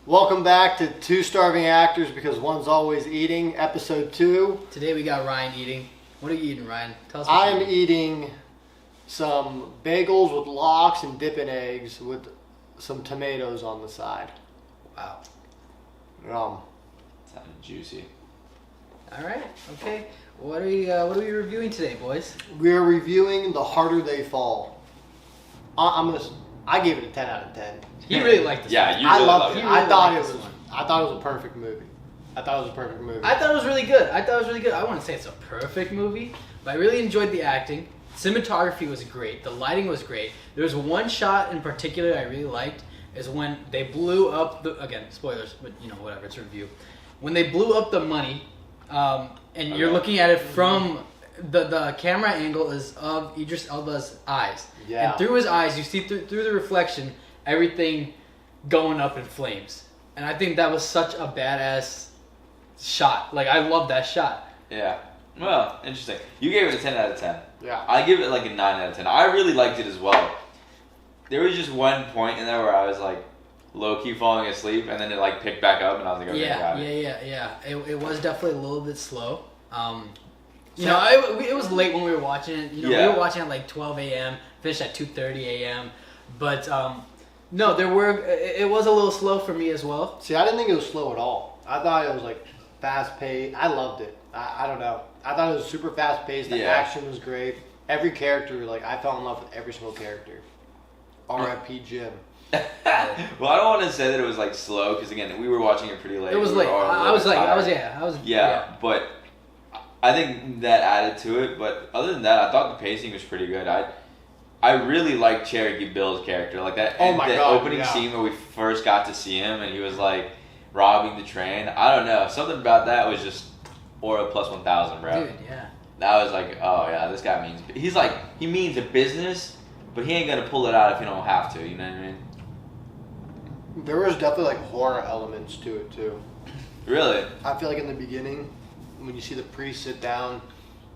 Welcome back to Two Starving Actors Because One's Always Eating, Episode 2. Today we got Ryan eating. What are you eating, Ryan? Tell us what I'm eating some bagels with lox and dipping eggs with some tomatoes on the side. Wow. Sounded juicy. All right. Okay. What are we reviewing today, boys? We're reviewing The Harder They Fall. I gave it a 10 out of 10. He really liked this. Yeah, one. you I really loved it. He really I thought liked it this was. one. I thought it was a perfect movie. I thought it was really good. I wouldn't say it's a perfect movie, but I really enjoyed the acting. Cinematography was great. The lighting was great. There was one shot in particular I really liked, is when they blew up again, spoilers, but whatever, it's a review. When they blew up the money, and you're looking at it from the camera angle is of Idris Elba's eyes. Yeah. And through his eyes, you see through the reflection, everything going up in flames. And I think that was such a badass shot. Like, I love that shot. Yeah. Well, interesting. You gave it a 10 out of 10. Yeah. I give it like a 9 out of 10. I really liked it as well. There was just one point in there where I was like low-key falling asleep, and then it like picked back up, and I was like, okay, got it. Yeah. It was definitely a little bit slow. It was late when we were watching it. We were watching at like 12 a.m., finished at 2:30 a.m. But no, it was a little slow for me as well. See, I didn't think it was slow at all. I thought it was like fast-paced. I loved it. I don't know. I thought it was super fast-paced. The action was great. Every character, like, I fell in love with every single character. R.I.P. Jim. Well, I don't want to say that it was like slow, because again, we were watching it pretty late. It was late. But I think that added to it. But other than that, I thought the pacing was pretty good. I really liked Cherokee Bill's character, like that. Oh my the God, opening scene where we first got to see him, and he was like robbing the train. I don't know, something about that was just aura plus 1,000, bro. Dude, yeah. That was like, oh yeah, this guy means. He means a business, but he ain't gonna pull it out if he don't have to. You know what I mean? There was definitely like horror elements to it too. Really? I feel like in the beginning, when you see the priest sit down,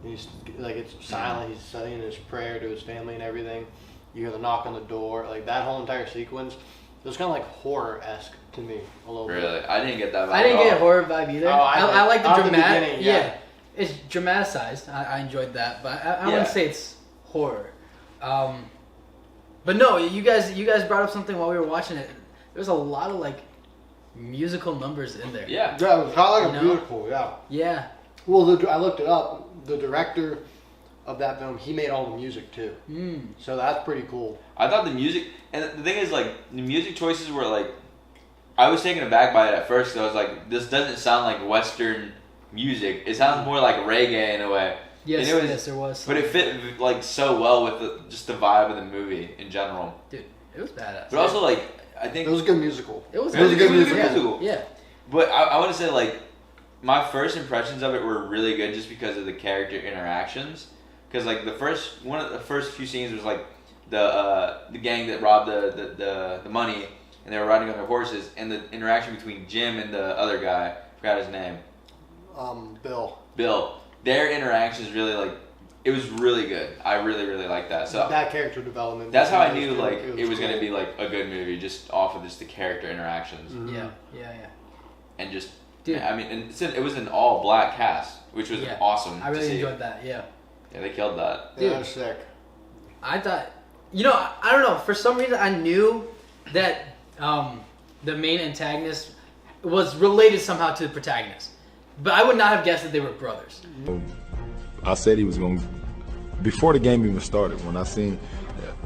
and he's like, it's silent. He's saying his prayer to his family and everything. You hear the knock on the door. Like, that whole entire sequence, it was kind of like horror-esque to me a little bit. Really? I didn't get that vibe. I didn't get a horror vibe either. Oh, I like the dramatic. beginning, yeah. It's dramatized. I enjoyed that, but I wouldn't say it's horror. But no, you guys brought up something while we were watching it. There's a lot of like musical numbers in there. Yeah. Yeah, it was kind of like a musical, yeah. Yeah. Well, I looked it up. The director of that film, he made all the music too. So that's pretty cool. I thought the music, and the thing is, like, the music choices were like, I was taken aback by it at first. 'Cause I was like, this doesn't sound like Western music. It sounds more like reggae in a way. Yes, there was. But it fit like so well with just the vibe of the movie in general. Dude, it was badass. But also, like, I think It was a good musical. It was a good musical. musical. Yeah. But I want to say, like, my first impressions of it were really good just because of the character interactions. Because like one of the first few scenes was like the gang that robbed the money, and they were riding on their horses, and the interaction between Jim and the other guy, I forgot his name. Bill. Their interactions really, like, it was really good. I really, really liked that. So that character development. that's how I knew like it was gonna be like a good movie, just off of just the character interactions. Mm-hmm. Yeah. And just, dude, I mean, and it was an all black cast, which was awesome. I really enjoyed that. Yeah. Yeah, they killed that. Dude, that was sick. I thought, I don't know. For some reason, I knew that the main antagonist was related somehow to the protagonist, but I would not have guessed that they were brothers. I said he was going to, before the game even started, when I seen,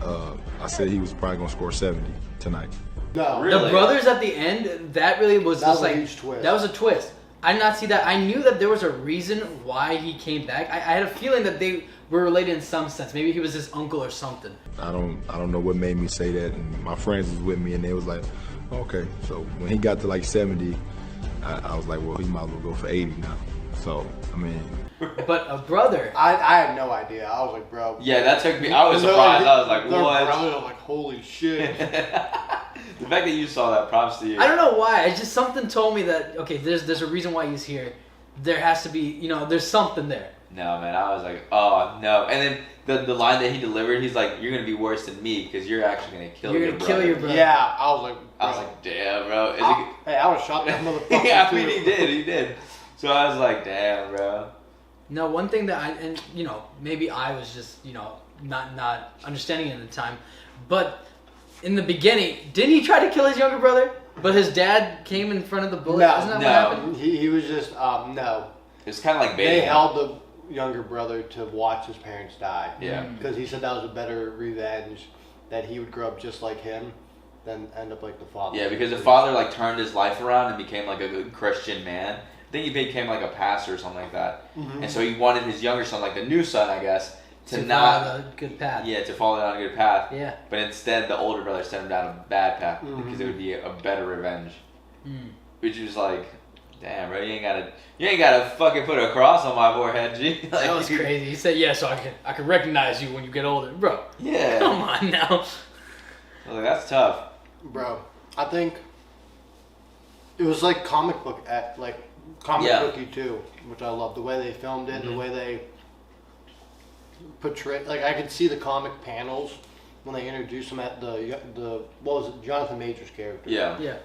I said he was probably going to score 70 tonight. No. Really? The brothers at the end, that really was That just was a like, huge twist. that was a twist. I did not see that. I knew that there was a reason why he came back. I had a feeling that they were related in some sense. Maybe he was his uncle or something. I don't know what made me say that, and my friends was with me, and they was like, okay. So when he got to like 70, I was like, well, he might as well go for 80 now. So, I mean. But a brother. I had no idea. I was like, bro. Yeah, that took me. I was surprised. I was like, what? I was like, holy shit. The fact that you saw that, props to you. I don't know why. It's just something told me that, okay, there's a reason why he's here. There has to be, there's something there. No, man, I was like, oh no. And then the line that he delivered, he's like, "You're gonna be worse than me because you're actually gonna kill your brother." Yeah, I was like, damn, bro. Hey, I would have shot that motherfucker. Yeah, I too. mean, he did. So I was like, damn, bro. No, one thing that maybe I was just, not understanding it at the time, but in the beginning, didn't he try to kill his younger brother? But his dad came in front of the bullet. No, Isn't that no. what happened? He was just no. It's kind of like They baiting. held the younger brother to watch his parents die. Yeah. Because he said that was a better revenge, that he would grow up just like him, than end up like the father. Yeah, because the father like turned his life around and became like a good Christian man. I think he became like a pastor or something like that. Mm-hmm. And so he wanted his younger son, like the new son, I guess, to follow the good path. Yeah, to follow down a good path. Yeah. But instead, the older brother sent him down a bad path Mm-hmm. because it would be a better revenge. Mm. Which was like, damn, bro, you ain't gotta fucking put a cross on my forehead, G. Like, That was crazy. He said, "Yeah, so I can recognize you when you get older, bro." Yeah. Come on now. I was like, that's tough. Bro, I think it was like comic Yeah. booky too, which I love the way they filmed it, the way they portrayed. Like I could see the comic panels when they introduced him at the what was it, Jonathan Major's character. Yeah. Yeah.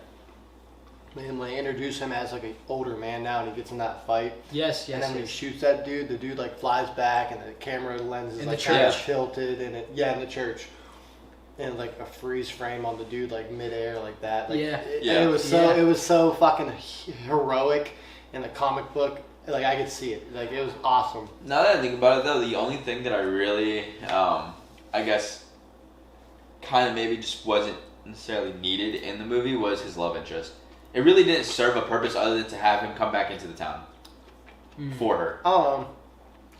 And when they introduce him as like an older man now, and he gets in that fight, Yes. and Yes. then when he yes. shoots that dude, the dude like flies back, and the camera lens is In the like kind of church. tilted, and in the church, and like a freeze frame on the dude like midair like that. Like, Yeah. it was so fucking heroic in the comic book. Like I could see it. Like it was awesome. Now that I think about it, though, the only thing that I really, I guess, kind of maybe just wasn't necessarily needed in the movie was his love interest. It really didn't serve a purpose other than to have him come back into the town for her.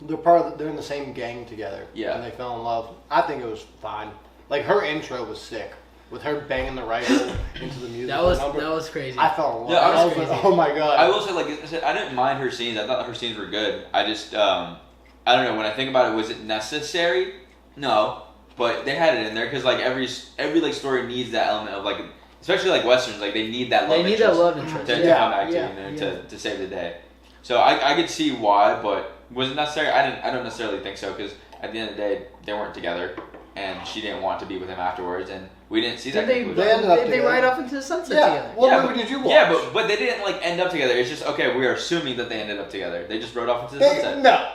They're in the same gang together. Yeah. And they fell in love. I think it was fine. Like her intro was sick. With her banging the rifle into the music. That number. was crazy. I fell in love. Yeah, I was was like, oh my god. I will say, like I said, I didn't mind her scenes. I thought her scenes were good. I just, I don't know. When I think about it, was it necessary? No, but they had it in there because like every like story needs that element of like, especially like westerns, like they need that love. They need that love interest. to come back to, to save the day. So I could see why, but was it necessary? I don't necessarily think so because at the end of the day, they weren't together, and she didn't want to be with him afterwards, and we didn't see that. They ride off into the sunset together. What movie did you watch? Yeah, but they didn't like end up together. It's just okay. We are assuming that they ended up together. They just rode off into the sunset. No.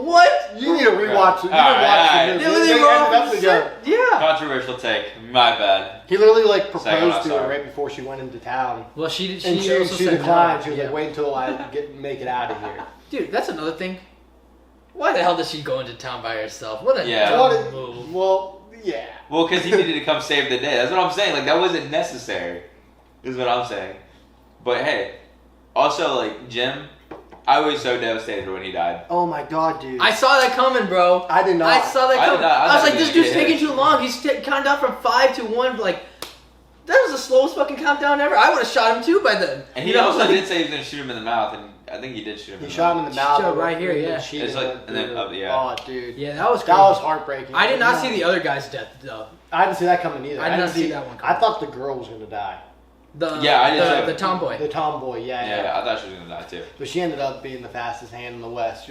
What? You need to rewatch it. You Alright, need to watch alright. it. They They rode ended off up into the together. sun- Yeah. Controversial take. My bad. He literally like Second one, proposed I'm to her sorry. right before she went into town. Well, she And also she said declined. no. She was like, wait until I make it out of here. Dude, that's another thing. Why the hell does she go into town by herself? What a Yeah. dumb move. Well, yeah. Well, because he needed to come save the day. That's what I'm saying. Like that wasn't necessary. Is what I'm saying. But hey, also like Jim, I was so devastated when he died. Oh my god, dude. I saw that coming, bro. I did not. I saw that I did coming. not- I I was thought like, he this was dude's gonna taking hit. too long. He's counting down from 5 to 1. Like, that was the slowest fucking countdown ever. I would have shot him too by then. And he You know, also like- did say he was gonna shoot him in the mouth, and I think he did shoot him. He in shot him in the mouth. Shot right here, yeah. It's like- and then Oh, dude. Yeah, that was That crazy. was heartbreaking. I did not see the other guy's death though. I didn't see that coming either. I did didn't not see that one coming. I thought the girl was gonna die. Yeah, I did too. The tomboy. The tomboy, yeah. Yeah, I thought she was gonna die too. But she ended up being the fastest hand in the West.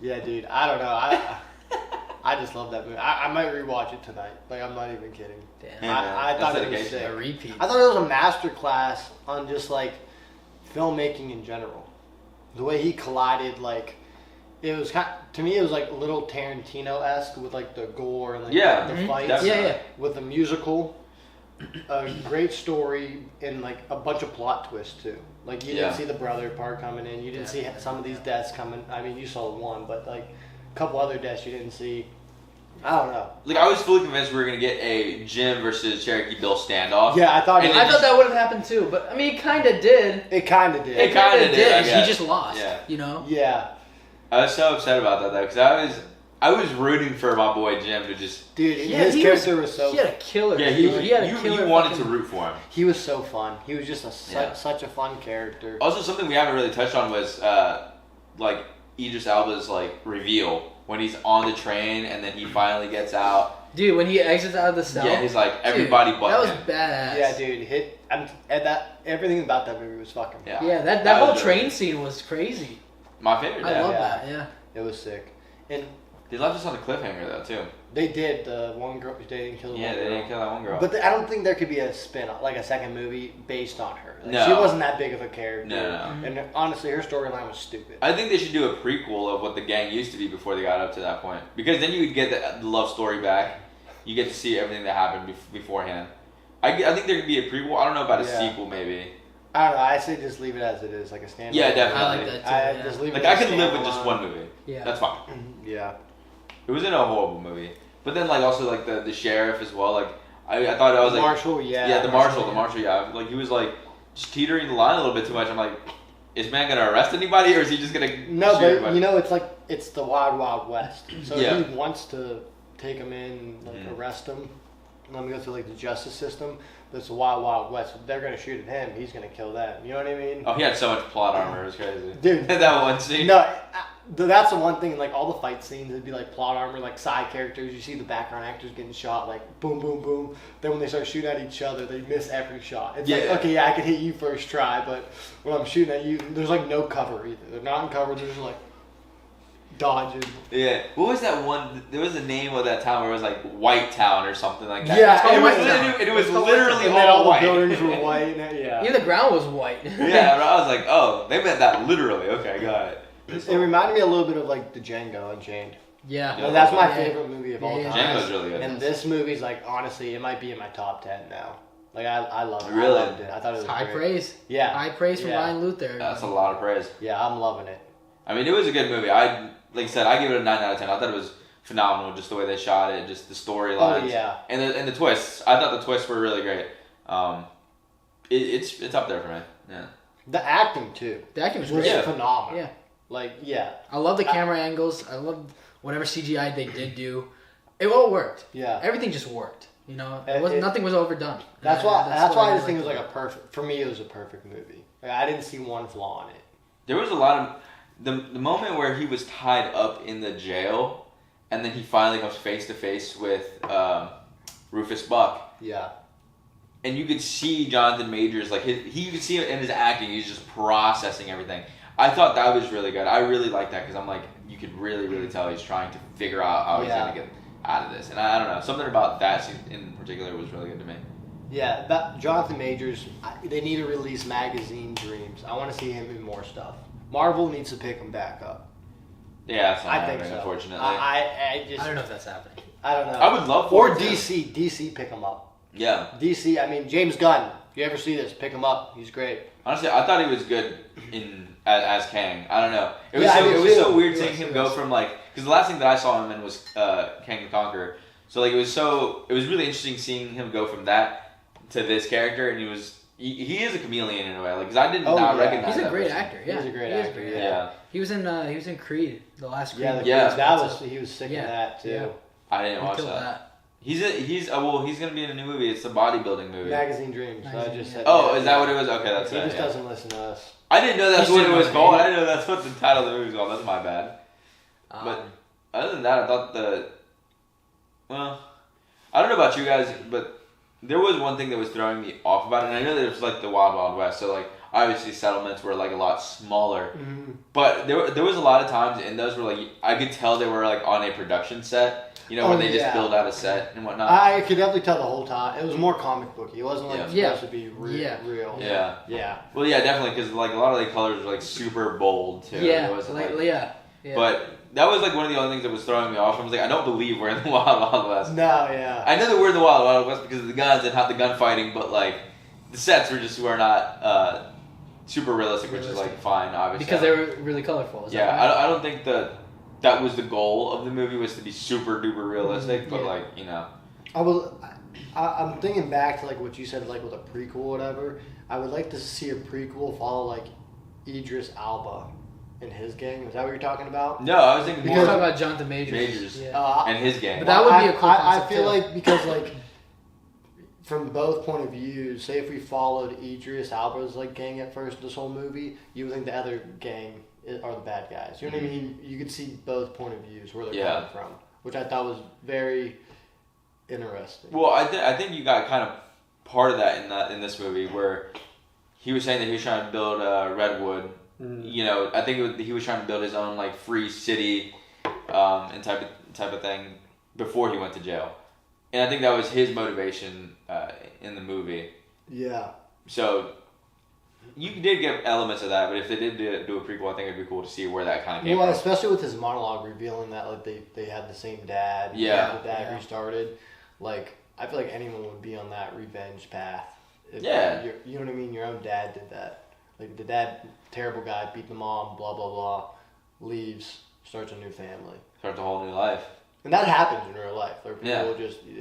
Yeah, dude. I don't know. I just love that movie. I might rewatch it tonight. Like, I'm not even kidding. Damn. Yeah, I thought that's it was dedication. sick. A repeat. I thought it was a master class on just like filmmaking in general. The way he collided, like it was to me, it was like a little Tarantino-esque with like the gore and like Yeah, the Mhm. fights. definitely. Yeah. With a musical, a great story, and like a bunch of plot twists too. Like you Yeah. didn't see the brother part coming in. You didn't see some of these deaths coming. I mean, you saw one, but like a couple other deaths you didn't see. I don't know. Like I was fully convinced we were gonna get a Jim versus Cherokee Bill standoff. Yeah, I thought. And I thought that would have happened too, but I mean, it kind of did. it kind of did. It kinda did, I He guess. just lost. Yeah. You know. Yeah. I was so upset about that though, because I was rooting for my boy Jim to just. Dude, Yeah, his he character was so. He had a killer. Yeah, he had a you killer. wanted to fucking- root for him. He was so fun. He was just Yeah. such a fun character. Also, something we haven't really touched on was like Idris Elba's like reveal when he's on the train and then he finally gets out. Dude, when he exits out of the cell. Yeah, he's like everybody Dude, but that was him. badass. Yeah, dude. Everything about that movie was fucking. Yeah, Yeah, that That whole was train really- scene was crazy. My favorite. I Yeah. love that. Yeah. It was sick. And They left us on a cliffhanger though too. they did. The one girl, they didn't kill the Yeah, one they girl. didn't kill that one girl. But I don't think there could be a like a second movie based on her. Like, No. She wasn't that big of a character. No. And honestly, her storyline was stupid. I think they should do a prequel of what the gang used to be before they got up to that point. Because then you would get the love story back. You get to see everything that happened beforehand. I think there could be a prequel. I don't know about a sequel, maybe. I don't know. I say just leave it as it is, like a standalone. Yeah, definitely. I like that too. Yeah. Just leave Like it I as could live with standalone. just one movie. Yeah. That's fine. Yeah. It wasn't a horrible movie. But then like also like the sheriff as well. Like I thought I was like Marshall, yeah. Yeah, the marshal, yeah. Like he was like just teetering the line a little bit too much. I'm like, is man gonna arrest anybody or is he just gonna No, shoot but everybody? you know, it's like it's the Wild Wild West. So Yeah. he wants to take him in, and, like arrest him, and let him go through like the justice system. But it's the Wild Wild West. If they're gonna shoot at him, he's gonna kill them. You know what I mean? Oh, he had so much plot armor. It was crazy. Dude. That one scene. No, that's the one thing. Like all the fight scenes, it'd be like plot armor, like side characters. You see the background actors getting shot, like boom, boom, boom. Then when they start shooting at each other, they miss every shot. It's like, Yeah. okay, yeah, I can hit you first try, but when I'm shooting at you, there's like no cover either. They're not in cover. They're just like dodging. Yeah. What was that one? There was a name of that town where it was like White Town or something like that. Yeah, It's called it was- White Town. And it was literally and then all white. the buildings were white. And yeah. Even the ground was white. Yeah, I was like, oh, they meant that literally. Okay, got it. It reminded me a little bit of like the Django Unchained. Yeah. Yeah. That's my Yeah. favorite movie of all Yeah, time. Django's really good. And this movie's like honestly, it might be in my top 10 now. Like I love it. Really? I loved it. I thought it was High great. praise. Yeah. High praise from Yeah. Ryan Luther. That's a lot of praise. Yeah, I'm loving it. I mean, it was a good movie. Like I said, I give it a 9 out of 10. I thought it was phenomenal, just the way they shot it, just the storylines. Oh yeah. And the twists. I thought the twists were really great. It's up there for me. Yeah. The acting too The acting was was great. Yeah. phenomenal. Yeah. Like yeah. I love the camera angles. I love whatever CGI they did do. It all worked. Yeah. Everything just worked. You know, It- nothing was overdone. That's And why. That's what why I really just think it was liked like a perfect. For me, it was a perfect movie. Like, I didn't see one flaw in it. There was a lot of the moment where he was tied up in the jail, and then he finally comes face to face with Rufus Buck, Yeah. and you could see Jonathan Majors you could see it in his acting. He's just processing everything. I thought that was really good. I really liked that because I'm like, you could really tell he's trying to figure out how he's Yeah. gonna get out of this, and I don't know, something about that scene in particular was really good to me. Yeah. That Jonathan Majors. They need to release Magazine Dreams. I want to see him in more stuff. Marvel needs to pick him back up. Yeah, that's not I think happening, so. unfortunately. I just. I don't know if that's happening. I don't know. I would love for Or it to. DC pick him up. Yeah. DC. I mean, James Gunn. If you ever see this, pick him up. He's great. Honestly, I thought he was good as Kang. I don't know. It was Yeah, I so did it was too. so weird He seeing was- him he go was. from because the last thing that I saw him in was Kang the Conqueror. So like it was really interesting seeing him go from that to this character, and he is a chameleon in a way. Like 'cause I did Oh, not yeah. recognize He's a that great person. actor. Yeah, He's a great he is actor, great Yeah. He was in Creed, the last Creed. Yeah, movie. Yeah. he was sick Yeah. in that too. Yeah. I didn't He watch killed that. He's gonna be in a new movie. It's a bodybuilding movie. Magazine Dreams. I Magazine, just yeah. said. Oh, is that what it was? Okay, that's He it. just Yeah. doesn't listen to us. I didn't know that's He's what it in was my called. name. I didn't know that's what the title of the movie was called. That's my bad. Um, But other than that, I thought I don't know about you guys, but there was one thing that was throwing me off about it, and I know that it was like the Wild Wild West, so like obviously settlements were like a lot smaller, but there was a lot of times in those where like I could tell they were like on a production set, where Oh, they just yeah. build out a set and whatnot. I could definitely tell the whole time. It was more comic booky. It wasn't like Yeah. supposed to be Yeah. real. Yeah. Yeah. Well, yeah, definitely, because like a lot of the colors were like super bold too. yeah, It wasn't, like, yeah. But that was like one of the only things that was throwing me off. I was like, I don't believe we're in the Wild Wild West. No, yeah. I know that we're in the Wild Wild West because of the guns and how the gunfighting, but like the sets were not super realistic, which is like fine, obviously. Because they were really colorful. Is Yeah, that right? I don't think that was the goal of the movie, was to be super duper realistic, but Yeah. I'm thinking back to like what you said, like with a prequel or whatever. I would like to see a prequel follow like Idris Alba and his gang. Is that what you're talking about? No, I was thinking We're more talking about Jonathan Majors. Majors. Yeah. and his gang. But that would be a cool I concept, feel too. like because like from both point of views, say if we followed Idris Alba's like gang at first, this whole movie, you would think the other gang are the bad guys. You know what I mean? You could see both point of views where they're coming from, which I thought was very interesting. Well, I think you got kind of part of that in this movie where he was saying that he was trying to build Redwood You know, I think he was trying to build his own like free city, and type of thing before he went to jail, and I think that was his motivation in the movie. Yeah. So you did get elements of that, but if they did do a prequel, I think it'd be cool to see where that kind of came from. Especially with his monologue revealing that like they had the same dad. Yeah. The dad restarted. Like I feel like anyone would be on that revenge path. If you know what I mean? Your own dad did that. Like the dad, terrible guy, beat the mom, blah blah blah, leaves, starts a new family, starts a whole new life. And that happens in real life. Where people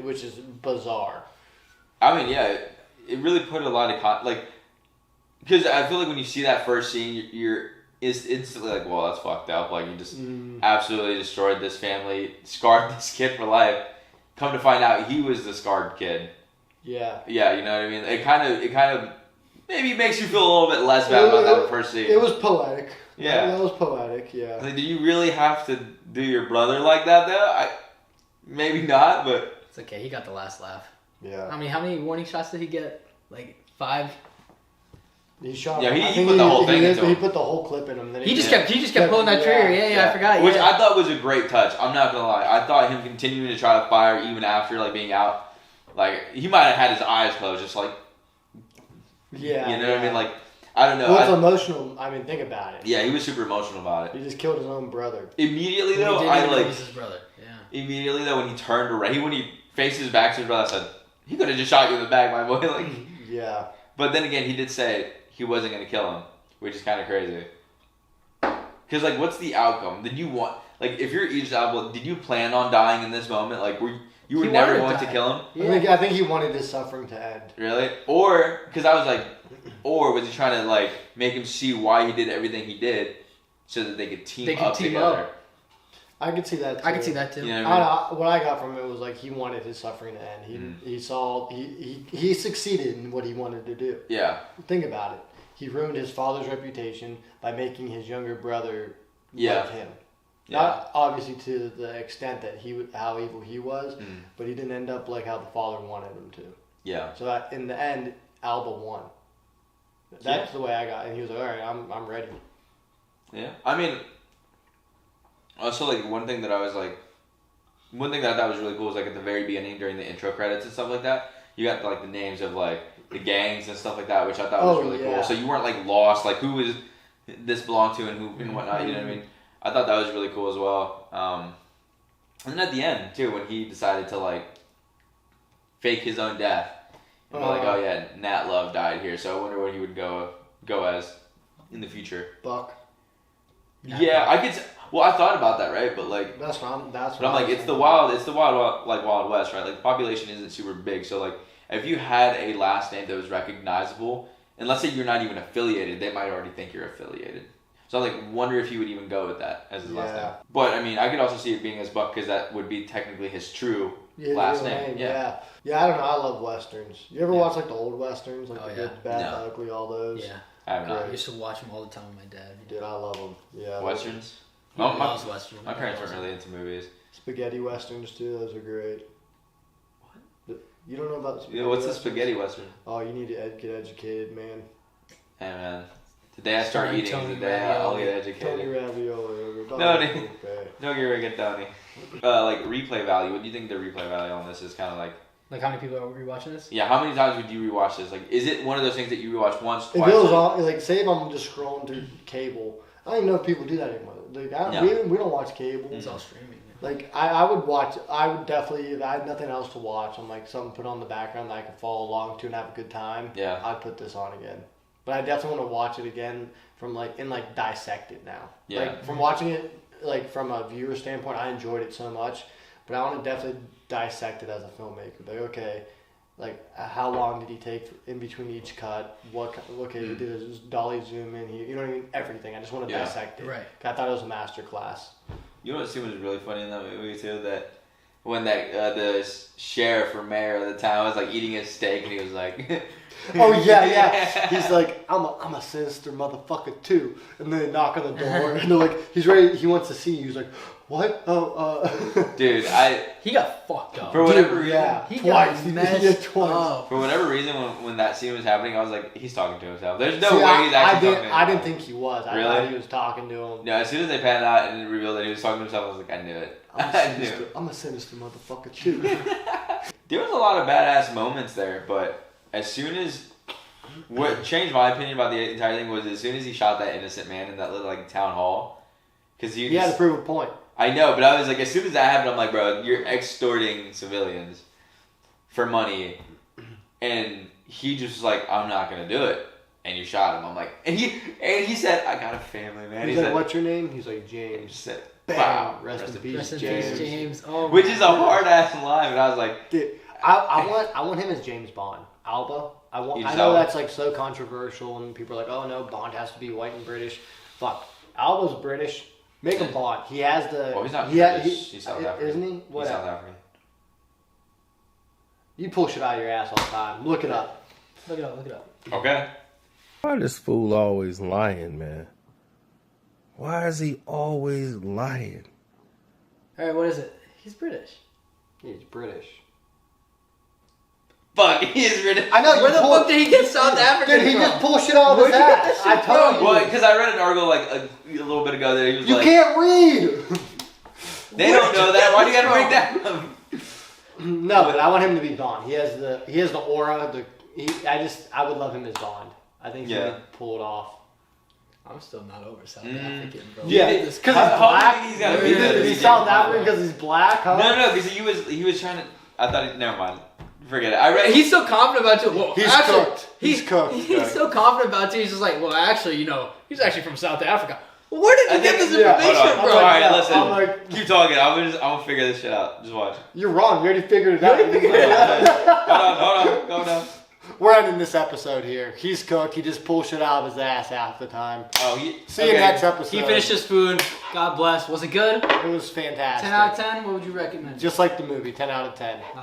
which is bizarre. I mean, yeah, it really put a lot of because I feel like when you see that first scene, you're instantly like, well, that's fucked up. Like you just absolutely destroyed this family, scarred this kid for life. Come to find out, he was the scarred kid. Yeah. Yeah, you know what I mean. It kind of maybe makes you feel a little bit less bad about that first scene. It was poetic. Yeah, that was poetic. Yeah. Like, do you really have to do your brother like that though? Maybe not, but it's okay. He got the last laugh. Yeah. How many warning shots did he get? Like 5. He shot. Yeah, he put the whole thing into him. He put the whole clip in him. Then he just kept pulling that trigger. Yeah, I forgot. Which I thought was a great touch. I'm not gonna lie. I thought him continuing to try to fire even after like being out, like he might have had his eyes closed, just like. Yeah. You know what I mean? Like I don't know. Well, it's emotional. I mean, think about it. Yeah, he was super emotional about it. He just killed his own brother. Immediately though, I like his brother. Yeah. Immediately though, when he turned around, when he faced his back to his brother, I said, "He could have just shot you in the back, my boy." Like. Yeah. But then again, he did say he wasn't going to kill him, which is kind of crazy. Because, like, what's the outcome? Did you want... Like, if you're Idris Elba, did you plan on dying in this moment? Like, you were never going to kill him? Yeah. I think he wanted his suffering to end. Really? Or... Because I was like... Or was he trying to, like, make him see why he did everything he did so that they could team up together? I could see that too. I could see that too. You know what I mean? What I got from it was like he wanted his suffering to end. He succeeded in what he wanted to do. Yeah. Think about it. He ruined his father's reputation by making his younger brother like him. Yeah. Not obviously to the extent that how evil he was, but he didn't end up like how the father wanted him to. Yeah. So that in the end, Alba won. That's the way I got it. And he was like, all right, I'm ready. Yeah. I mean... Also, like, one thing that I thought was really cool was, like, at the very beginning during the intro credits and stuff like that, you got, like, the names of, like, the gangs and stuff like that, which I thought was really cool. So you weren't, like, lost, like, who is this belong to and who and whatnot, you know what I mean? I thought that was really cool as well. And then at the end, too, when he decided to, like, fake his own death, and be like, oh, yeah, Nat Love died here, so I wonder what he would go as in the future. Buck. Yeah, I could... Well, I thought about that, right? But like that's what I'm like, it's the wild like Wild West, right? Like the population isn't super big, so like if you had a last name that was recognizable, and let's say you're not even affiliated, they might already think you're affiliated. So I like wonder if he would even go with that as his last name. But I mean, I could also see it being as Buck because that would be technically his true last name. Yeah. I don't know. I love westerns. You ever watch like the old westerns, like the Good, Bad, the Ugly, all those? Yeah. I have not. I used to watch them all the time with my dad. Dude, I love them. Yeah. Westerns. My parents weren't really into movies. Spaghetti westerns too; those are great. What? You don't know about spaghetti? Yeah, what's a spaghetti western? Oh, you need to get educated, man. Hey man, the day I start eating is the day I'll get educated. Tony Ravioli. No, you're a good Tony. Like replay value. What do you think the replay value on this is? Kind of like. Like how many people are rewatching this? Yeah, how many times would you rewatch this? Like, is it one of those things that you rewatch once, twice? If it was on, like, say if I'm just scrolling through cable, I don't even know if people do that anymore. Like, we don't watch cable. It's all streaming. Like, I would definitely, if I had nothing else to watch, I'm like, something put on the background that I could follow along to and have a good time, I'd put this on again. But I definitely want to watch it again from, like, dissect it now. Yeah. Like, from watching it, like, from a viewer standpoint, I enjoyed it so much, but I want to definitely dissect it as a filmmaker. Like, okay, like, how long did he take in between each cut? Did his dolly zoom in here? You know what I mean? Everything. I just want to dissect it. Right. I thought it was a master class. You know what scene was really funny in that movie too? That when the sheriff or mayor of the town was like eating his steak and he was like, oh yeah. He's like, I'm a sinister motherfucker too. And then they knock on the door and they're like, he's ready. He wants to see you. He's like, What? Dude, He got fucked up. for whatever reason, yeah, He twice. got He messed did twice. up. for whatever reason, when that scene was happening, I was like, he's talking to himself. There's no See, way he's actually talking to himself. I didn't think he was. I Really? thought he was talking to him. No, as soon as they panned out and revealed that he was talking to himself, I was like, I knew it. I knew it. I'm a sinister motherfucker too. There was a lot of badass moments there, but as soon as what changed my opinion about the entire thing was as soon as he shot that innocent man in that little like town hall, because He had to prove a point. I know, but I was like, as soon as that happened, I'm like, bro, you're extorting civilians for money, and he just was like, I'm not gonna do it, and you shot him. I'm like, and he said, I got a family, man. He's like, what's your name? He's like, He James. said, Bam. wow, Rest in peace, Rest in James. peace, James. Oh, which is a hard ass line, but I was like, Dude, I want him as James Bond. Alba. I know Alba. that's like so controversial, and people are like, oh no, Bond has to be white and British. Fuck, Alba's British. Make him Bond. He has the. well, he's not British. he's South African. Isn't he? He's Whatever. South African. You pull shit out of your ass all the time. Look it up. Look it up. Look it up. Okay. Why this fool always lying, man? Why is he always lying? All right, what is it? He's British. He's British. Fuck, he is British. I know. Where the fuck did he get South African Dude, he from? just pulled shit out of his ass. I told you. Well, because I read an article like a little bit ago that he was You like, can't read. they don't know that. Why do you gotta break that down? No, but I want him to be Bond. He has the aura. I would love him as Bond. I think he Yeah. would pull it off. I'm still not over South African, bro. Yeah, Because because he's black. he's gotta be that. He's South African because he's black, huh? No, because he was trying to. I thought. Never mind. Forget it. I read. He's so confident about it. Well, He's actually, cooked. He's cooked. He's so confident about it. He's just like, well, actually, he's actually from South Africa. Well, where did I you get think- this yeah, information Hold on. from? All right, Yeah, listen. I'm like- Keep talking. I'm gonna figure this shit out. Just watch. You're wrong. You already figured it out. Hold on. Go down. We're ending this episode here. He's cooked. He just pulls shit out of his ass half the time. Oh, See you next episode. He finished his food. God bless. Was it good? 10 It was fantastic. out of 10? What would you recommend? Just like the movie, 10 out of 10.